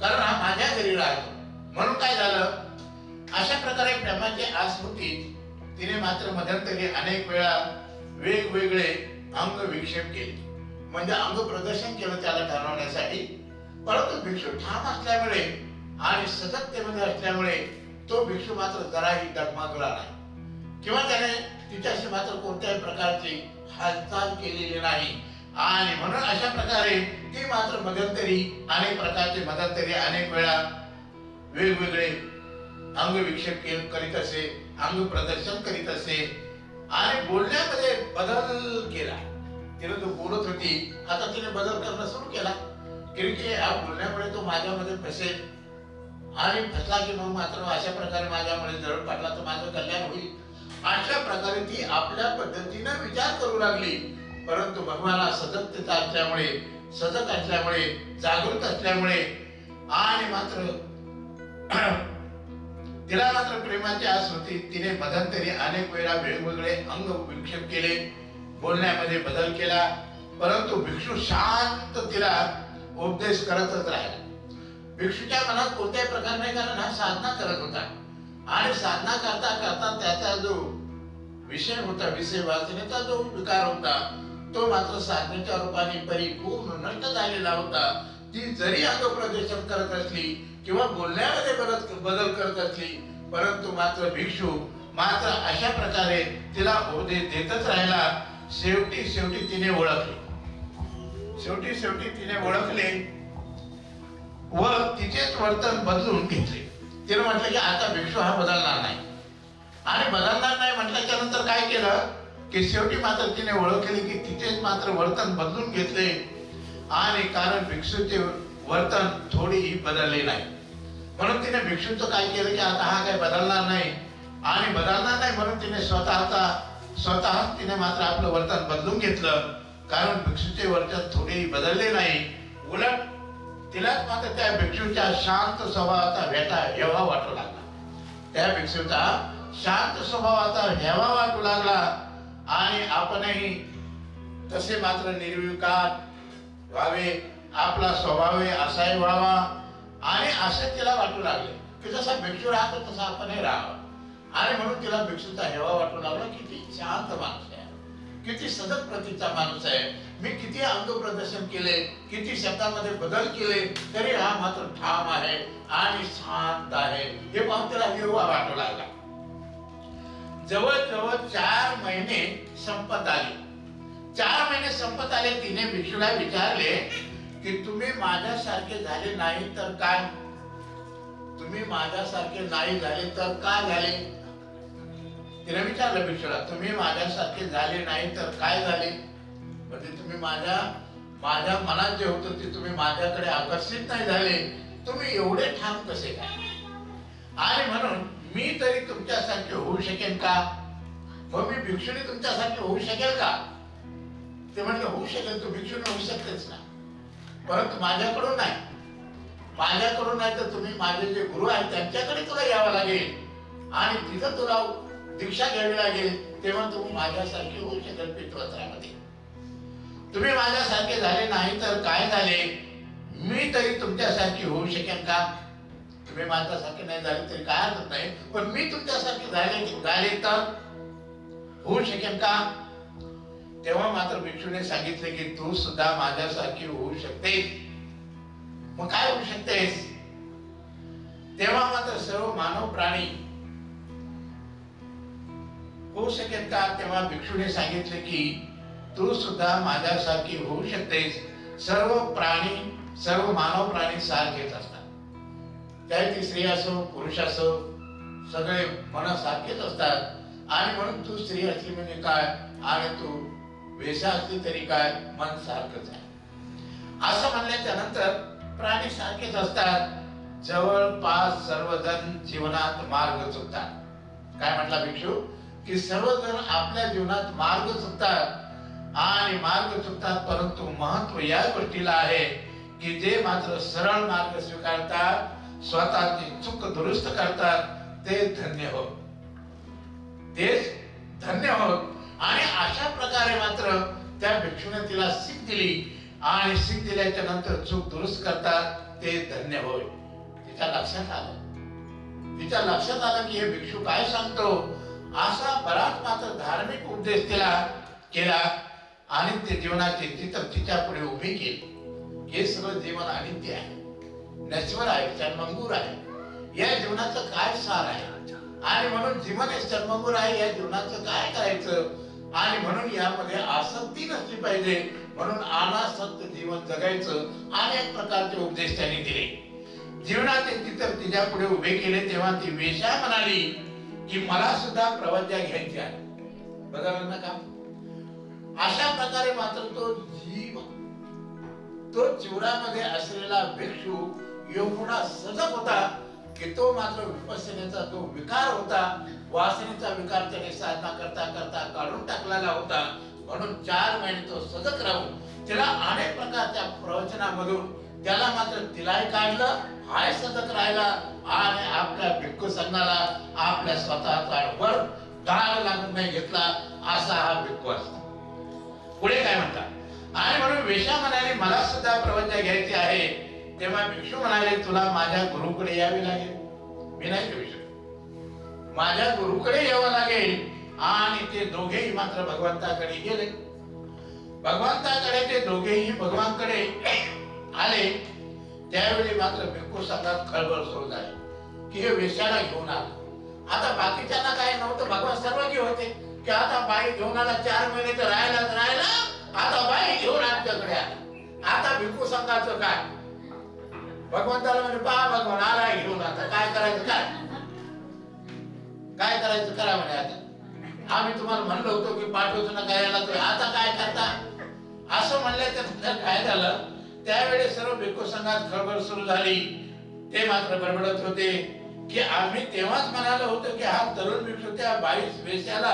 कारण हा माझ्या घरी राहतो. म्हणून काय झालं, अशा प्रकारे प्रेमाची आस होती. तिने मात्र मध्यंतरी अनेक वेळा वेगवेगळे अंग विक्षेप केले, म्हणजे अंग प्रदर्शन केलं त्याला ठरवण्यासाठी. परंतु भिक्षू ठाम असल्यामुळे आणि सजगतेमध्ये असल्यामुळे तो भिक्षू मात्र जराही डगमगला नाही किंवा त्याने तिच्याशी मात्र कोणत्याही प्रकारची हालचाल केलेली नाही. आणि म्हणून अशा प्रकारे ती मात्र मध्यंतरी अनेक प्रकारचे मध्यंतरी अनेक वेळा वेगवेगळे अंग विक्षेप करीत असे, अंग प्रदर्शन करीत असे आणि बोलण्यामध्ये बदल केला. तिने जो बोलत होती आता तिने बदल करणं सुरू केला की हा बोलण्यामुळे तो माझ्यामध्ये फसेल आणि फसला की मग मात्र अशा प्रकारे माझ्यामुळे जवळ पडला तर माझं कल्याण होईल. अशा प्रकारे ती आपल्या पद्धतीने विचार करू लागली. परंतु भगवाना सजगतेचा असल्यामुळे, सजग असल्यामुळे, जागृत असल्यामुळे आणि मात्र तिला मात्र प्रेमाची आस होती. तिने मध्यंतरी अनेक वेळा वेगवेगळे अंग विक्षेप केले, बोलण्यामध्ये बदल केला. परंतु भिक्षू शांत तिला उपदेश करतच राहिला. भिक्षूच्या मनात कोणत्याही प्रकार नाही, कारण हा साधना करत होता आणि साधना करता करता त्याचा जो विषय होता, विषय वासनेचा जो विकार होता तो मात्र साधनेच्या रूपाने परिपूर्ण नष्ट झालेला होता. ती जरी अंग प्रदर्शन करत असली किंवा बोलण्यामध्ये बदल करत असली परंतु मात्र भिक्षू मात्र अशा प्रकारे तिला उपदेश देतच राहिला. शेवटी तिने ओळखले, शेवटी तिने ओळखले व तिचेच वर्तन बदलून घेतले. तिने म्हटलं की आता भिक्षू हा बदलणार नाही आणि बदलणार नाही म्हटल्याच्या नंतर काय केलं की शेवटी मात्र तिने ओळखले की तिचेच मात्र वर्तन बदलून घेतले. आणि कारण भिक्षूचे वर्तन थोडीही बदलले नाही म्हणून तिने भिक्षूचं काय केलं की आता हा काही बदलणार नाही आणि बदलणार नाही म्हणून तिने स्वतः तिने मात्र आपलं वर्तन बदलून घेतलं. कारण भिक्षूचे वर्तन थोडेही बदलले नाही, उलट तिलाच मात्र त्या भिक्षूच्या शांत स्वभावाचा हेवा वाटू लागला. त्या भिक्षूचा शांत स्वभावाचा हेवा वाटू लागला आणि आपणही तसे मात्र निर्विकार व्हावे, आपला स्वभाव असाही व्हावा आणि असे तिला वाटू लागले की जसा भिक्षू राहतो तसा आपणही राहावा. आणि म्हणून तिला भिक्षूचा हेवा वाटू लागला. किती शांत माणूस आहे, किती सतत प्रतीचा माणूस आहे. मी किती अंग प्रदर्शन केले, किती शब्दामध्ये बदल केले, तरी हा मात्र ठाम आहे आणि शांत आहे हे पाहून तिला हेवा वाटू लागला. जवळजवळ 4 महिने संपत आले. 4 महिने संपत आले. तिने भिक्षूला विचारले की तुम्ही माझ्यासारखे झाले नाही तर काय, तुम्ही माझ्यासारखे नाही झाले तर काय झाले. तिने विचारलं भिक्षूला, तुम्ही माझ्यासारखे झाले नाही तर काय झाले. म्हणजे तुम्ही माझ्या मनात जे होतं ते तुम्ही माझ्याकडे आकर्षित नाही झाले, तुम्ही एवढे ठाम कसे काय. आणि म्हणून मी तरी तुमच्यासारखे होऊ शकेन का, मग मी भिक्षुनी तुमच्यासारखे होऊ शकेल का. ते म्हणले होऊ शकेल, तू भिक्षुनी होऊ शकतेच ना, परंतु माझ्याकडून नाही. माझ्याकडून नाही तर तुम्ही माझे जे गुरु आहेत त्यांच्याकडे तुला यावं लागेल आणि तिथं तुला दीक्षा घ्यावी लागेल, तेव्हा तुम्ही माझ्यासारखे होऊ शकेल. पितृवस्त्रामध्ये तुम्ही माझ्यासारखे झाले नाही तर काय झाले, मी तरी तुमच्यासारखी होऊ शकेन का. तुम्ही माझ्यासारखे नाही झाले तरी काय हरकत नाही, पण मी तुमच्यासारखे झाले तर होऊ शकेन का. तेव्हा मात्र भिक्षूने सांगितले की तू सुद्धा माझ्यासारखी होऊ शकतेस. मग काय होऊ शकतेस. तेव्हा मात्र सर्व मानव प्राणी होऊ शकेल का. तेव्हा भिक्षूने सांगितले की तू सुद्धा माझ्यासारखी होऊ शकतेस. सर्व प्राणी, सर्व मानव प्राणी सारखेच असतात. त्याची स्त्री असो पुरुष असो सगळे मन सारखेच असतात. आणि म्हणून तू स्त्री असली म्हणजे काय आणि तू वेश्या असली तरी काय, मन सारखंच आहे. असं म्हणल्याच्या नंतर प्राणी सारखेच असतात. जवळपास सर्वजण जीवनात मार्ग चुकतात. काय म्हटला भिक्षू की सर्वजण आपल्या जीवनात मार्ग चुकतात आणि मार्ग चुकतात, परंतु महत्व या गोष्टीला आहे की जे मात्र सरळ मार्ग स्वीकारतात, स्वतःची चूक दुरुस्त करतात, ते धन्य होत, तेच धन्य होत. आणि अशा प्रकारे मात्र त्या भिक्षूने तिला सीख दिली आणि सीख दिल्याच्या नंतर चूक दुरुस्त करतात, ते धन्य होय. तिच्या लक्षात आलं की हे भिक्षू काय सांगतो. असा बराच मात्र धार्मिक उपदेश तिला केला आणि ते जीवनाचे चित्र तिच्या पुढे उभे केले. हे सगळं जीवन अनित्य आहे, नश्वर आहे, क्षणभंगूर आहे. या जीवनाचं काय सार आहे आणि म्हणून जीवन हे क्षणभंगूर आहे. या जीवनाचं काय करायचं आणि म्हणून यामध्ये आसक्ती नसली पाहिजे. म्हणून अनासक्त जीवन जगायचं. अनेक प्रकारचे उपदेश त्यांनी दिले. जीवनाचे चित्र तिच्या पुढे उभे केले. तेव्हा ती वेश्या म्हणाली की मला सुद्धा प्रवज्ञा घ्यायची आहे. बघावं नका. अशा प्रकारे मात्र तो जीव, तो चिवरामध्ये असलेला भिक्षू एवढा सजग होता की तो मात्र विपश्यनेचा जो विकार होता, वासनेचा विकार त्याने साधना करता करता काढून टाकलेला होता. म्हणून 4 महिने तो सजग राहून तिला अनेक प्रकारच्या प्रवचनामधून त्याला मात्र तिलाही काढलं, हाय सजग राहिला आणि आपल्या भिक्खू संघाला आपल्या स्वतःचा वर डाग लागून नाही घेतला. असा हा भिक्खू असतो. पुढे काय म्हणतात. आणि म्हणून वेश्या म्हणाली मला सुद्धा प्रवचन घ्यायची आहे. तेव्हा भिक्षू म्हणाले तुला माझ्या गुरुकडे यावे लागेल. मी नाही घेऊ शकत, माझ्या गुरुकडे यावं लागेल. आणि ते दोघेही मात्र भगवंताकडे गेले. भगवंताकडे ते दोघेही भगवानकडे आले. त्यावेळी मात्र भिक्खू संघात खळबळ सुरू झाली की हे वेश्याला घेऊन आला. आता बाकीच्यांना काय नव्हतं, भगवान सर्वज्ञ होते की आता बाई घेऊन आला. 4 महिने तर राहिला, आता बाई घेऊन आमच्याकडे आला. आता भिक्खू संघाचं काय. भगवंताला म्हणजे पहा भगवान आलाय घेऊन, आता काय करायचं, काय करायचं करा म्हणे. आता आम्ही तुम्हाला म्हणलो होतो की पाठवतो ना करायला, तो आता काय करता. असं म्हणल्याच्या काय झालं. त्यावेळी सर्व भिक्खू संघात खळबळ सुरू झाली. ते मात्र बडबडत होते की आम्ही तेव्हाच म्हणालो होतो की हा तरुण भिक्षू त्या बाई वेश्याला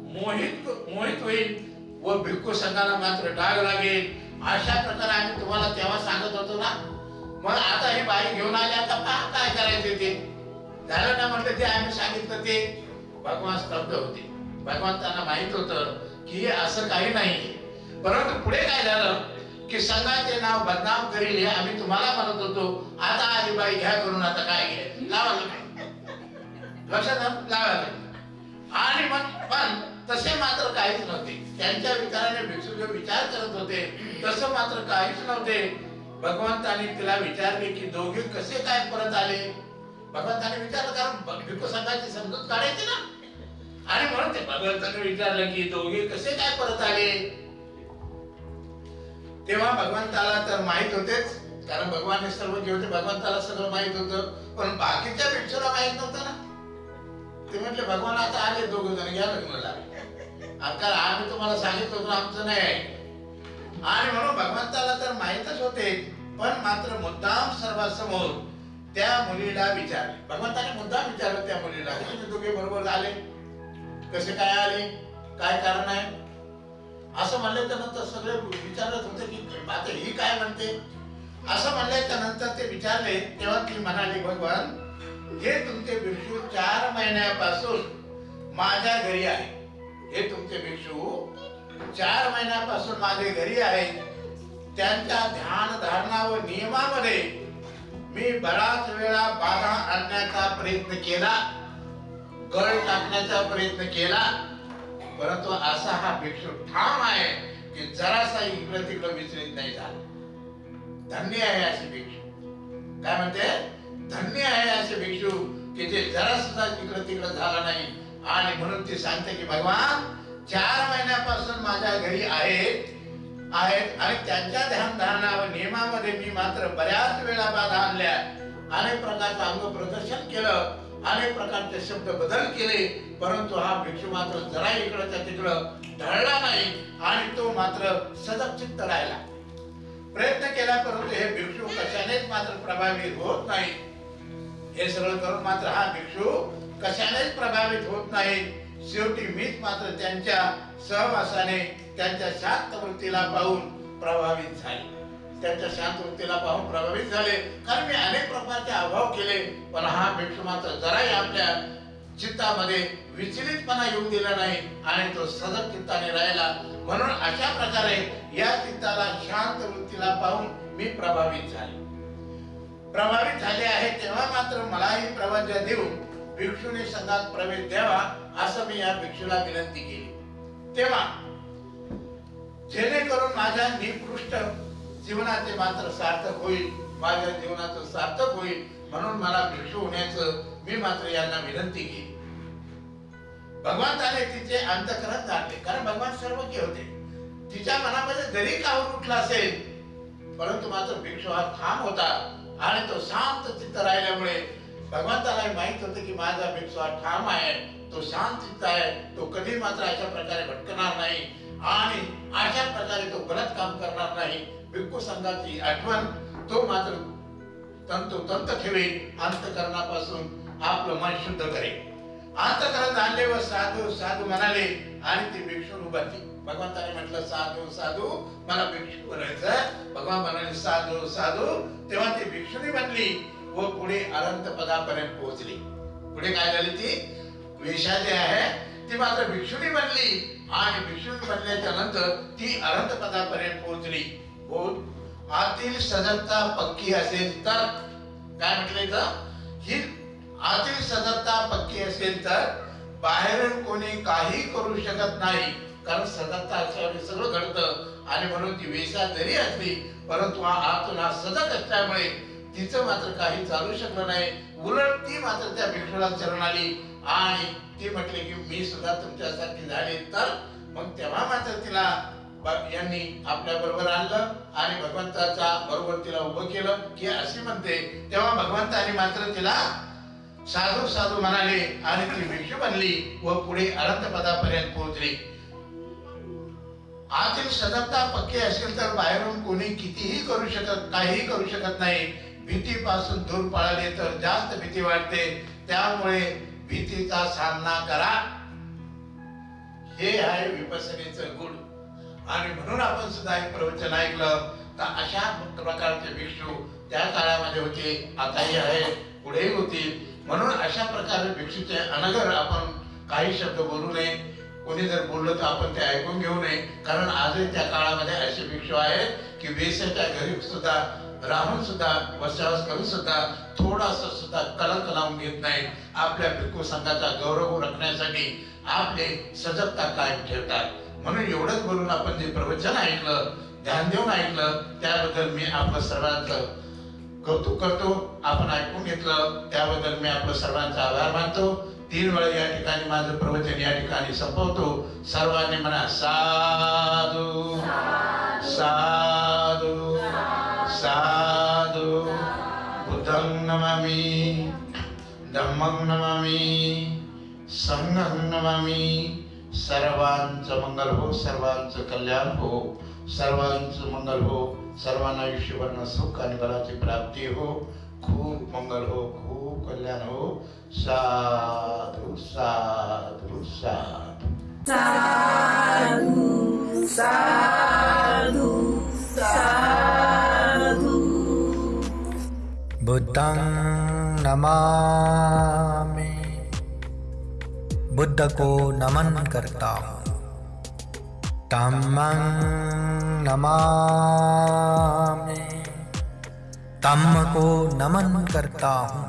मोहित होईल व भिक्खू संघाला मात्र डाग लागेल. अशा प्रकारे आम्ही तुम्हाला तेव्हा सांगत होतो ना. मग आता ही बाई घेऊन आली, आता पहा काय करायचे ते. झालं ना म्हटलं ते आम्ही सांगितलं ते. भगवान स्तब्ध होते. भगवंतांना माहित होतं की असं काही नाही. परंतु पुढे काय झालं की संघाचे नाव बदनाम करील हे आम्ही तुम्हाला म्हणत होतो. आता आली बाई घ्या करून, आता काय घ्या लावायला काय लक्षात लावायला. आणि मग पण तसे मात्र काहीच नव्हते. त्यांच्या विचाराने भिक्षू जो विचार करत होते तसं मात्र काहीच नव्हते. भगवंतांनी तिला विचारले की दोघे कसे काय परत आले. भगवंतांनी विचारलं, कारण भिक्खू संघाची समजूत काढायची ना. आणि म्हणून ते भगवंतांनी विचारलं की दोघे कसे काय परत आले. तेव्हा भगवंताला तर माहित होतेच, कारण भगवान सर्व जे होते भगवंताला सगळं माहित होतं. पण बाकीच्या भिक्षूला माहित नव्हतं ना. ते म्हटले भगवान आता आले दोघे जण, घ्या लग्नाला. कारण आम्ही तुम्हाला सांगितलं होतं आमचं नाही आहे. आणि म्हणून भगवंताला तर माहितच होते, पण मात्र मुद्दाम सर्वांसमोर त्या मुलीला विचारले. भगवंताने मुद्दाम विचारलं त्या मुलीला, तुम्ही दोघे बरोबर आले, कसे काय आले, काय कारण आहे. असं म्हणल्याच्या नंतर सगळे विचारत होते की आता ही काय म्हणते. असं म्हणल्याच्या नंतर ते विचारले तेव्हा ती म्हणाली, भगवान हे तुमचे भिक्षू 4 महिन्यापासून माझ्या घरी आहे. हे तुमचे भिक्षू 4 महिन्यापासून माझे घरी आहेत. त्यांच्या ध्यान धारणा व नियमामध्ये मी बराच वेळा बाधा आणण्याचा प्रयत्न केला, गळ टाकण्याचा प्रयत्न केला, परंतु असा हा भिक्षू ठाम आहे की जरासा इकडे तिकडे विचलित नाही झाला. धन्य आहे असे भिक्षू. काय म्हणते, धन्य आहे असे भिक्षू की जे जरा सुद्धा इकडे तिकडे झाला नाही. आणि म्हणून ते सांगते की भगवान 4 महिन्यापासून माझ्या घरी आहेत आणि त्यांच्या ध्यान धारणा व नियमामध्ये मी मात्र बऱ्याच वेळा बाधा आणल्या, अनेक प्रकारचं अंग प्रदर्शन केलं, अनेक प्रकारचे शब्द बदल केले, परंतु हा भिक्षू मात्र जरा इकडच्या तिकडं ढळला नाही. आणि तो मात्र सजग चित्त राहिला. प्रयत्न केला, परंतु हे भिक्षू कशानेच मात्र प्रभावित होत नाही. हे सगळं करून मात्र हा भिक्षू कशानेच प्रभावित होत नाही. शेवटी मीच मात्र त्यांच्या सहवासाने त्यांच्या शांत वृत्तीला पाहून प्रभावित झाले. त्यांच्या शांत वृत्तीला पाहून प्रभावित झाले, कारण मी अनेक प्रकारचे अभाव केले, पण हा भिक्षू मात्र जराही आपल्या चित्तामध्ये विचलितपणा येऊ दिला नाही आणि तो सजग चित्ताने राहिला. म्हणून अशा प्रकारे या चित्ताला शांत वृत्तीला पाहून मी प्रभावित झाले आहे. तेव्हा मात्र मलाही प्रवंच देऊन भिक्षूने संघात प्रवेश द्यावा असं मी या भिक्षूला विनंती केली. तेव्हा जेणेकरून माझ्या निकृष्ट जीवनाचे मात्र सार्थक होईल, माझ्या जीवनाचं सार्थक होईल, म्हणून मला भिक्षू होण्याचं मी मात्र यांना विनंती केली. भगवंताने तिचे अंतःकरण जाणले, कारण भगवान सर्वज्ञ होते. तिच्या मनामध्ये जरी काहूर उठला असेल, परंतु मात्र भिक्षू हा ठाम होता आणि तो शांत चित्त राहिल्यामुळे भगवंताला माहित होतं की माझा भिक्षू हा ठाम आहे, तो शांत चित्त आहे, तो कधी मात्र अशा प्रकारे भटकणार नाही आणि अशा प्रकारे तो गलत काम करणार नाही. भिक्खू संघाची आठवण तो मात्र तंतोतंत ठेवेल, अंतःकरणापासून आपलं मन शुद्ध करेल. अंतःकरण जाणले व साधू साधू म्हणाले आणि ती भिक्षू उभारली. भगवंताने म्हटलं साधू साधू मला भिक्षू बनायचं. भगवान म्हणाले साधू साधू, तेव्हा ती भिक्षुणी बनली व पुढे अनंत पदापर्यंत पोहोचली. पुढे काय झाली, ती वेशा जी आहे ती मात्र भिक्षुणी बनली आणि भिक्षुणी बनल्याच्या नंतर ती अनंत पदापर्यंत पोहोचली. आतील सजगता पक्की असेल तर, काय म्हटलंय तर, ही आतील सजगता पक्की असेल तर बाहेरून कोणी काही करू शकत नाही, कारण सजगता असल्यामुळे सगळं घडतं. आणि म्हणून ती वेशा जरी असली, परंतु आतून हा सजग असल्यामुळे तिचं मात्र काही चालू शकलं नाही. उलट ती मात्र त्या भिक्षुला शरण आली आणि ती म्हटली की मी सुद्धा तुमच्यासारखी झाले. तर मग तेव्हा मात्र तिला यांनी आपल्या बरोबर आणलं आणि भगवंताच्या बरोबर तिला उभं केलं की अशी म्हणते. तेव्हा भगवंताने मात्र तिला साधू साधू म्हणाले आणि ती भिक्षू बनली व पुढे अनंत पदापर्यंत पोहोचली. आतील सजगता पक्की असेल तर बाहेरून कोणी कितीही करू शकत, काहीही करू शकत नाही. भीतीपासून दूर पळाले तर जास्त भीती वाटते, त्यामुळे भीतीचा सामना करा. हे आहे विपसनेचं गुण. आणि म्हणून आपण सुद्धा एक प्रवचन ऐकलं तर अशा प्रकारचे भिक्षू त्या काळामध्ये होते, आताही आहे, पुढेही होतील. म्हणून अशा प्रकारे भिक्षूचे अनगर आपण काही शब्द बोलू नये. कोणी जर बोललं तर आपण ते ऐकून घेऊ नये. कारण आजही त्या काळामध्ये असे भिक्षू आहेत की वेश्याच्या घरी सुद्धा राहून सुद्धा वस्त्रावास करून सुद्धा थोडासा सुद्धा कलंक लावून घेत नाहीत. आपल्या भिक्खू संघाचा गौरव राखण्यासाठी आपले सजगता कायम ठेवतात. म्हणून एवढंच बोलून आपण जे प्रवचन ऐकलं, ध्यान देऊन ऐकलं, त्याबद्दल मी आपलं सर्वांचं कौतुक करतो. आपण ऐकून घेतलं त्याबद्दल मी आपलं सर्वांचा आभार मानतो. 3 वेळा या ठिकाणी माझं प्रवचन या ठिकाणी संपवतो. सर्वांनी म्हणा साधू साधू साधू. बुद्धं नमामि, धम्मं नमामि, संघं नमामि. सर्वांचं मंगल हो, सर्वांचं कल्याण हो, सर्वांचं मंगल हो, सर्वांना आयुष्यभर सुख आणि बलाची प्राप्ती हो. खूप मंगल हो, खूप कल्याण हो. साधु साधु साधु साधु साधु साधु. बुद्धं नमामि, बुद्ध को नमन करता हूँ. धम्मं नमामि, धम्म को नमन करता हूँ.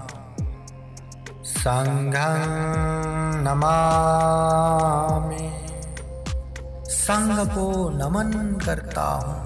संघं नमामि, संघ को नमन करता हूँ.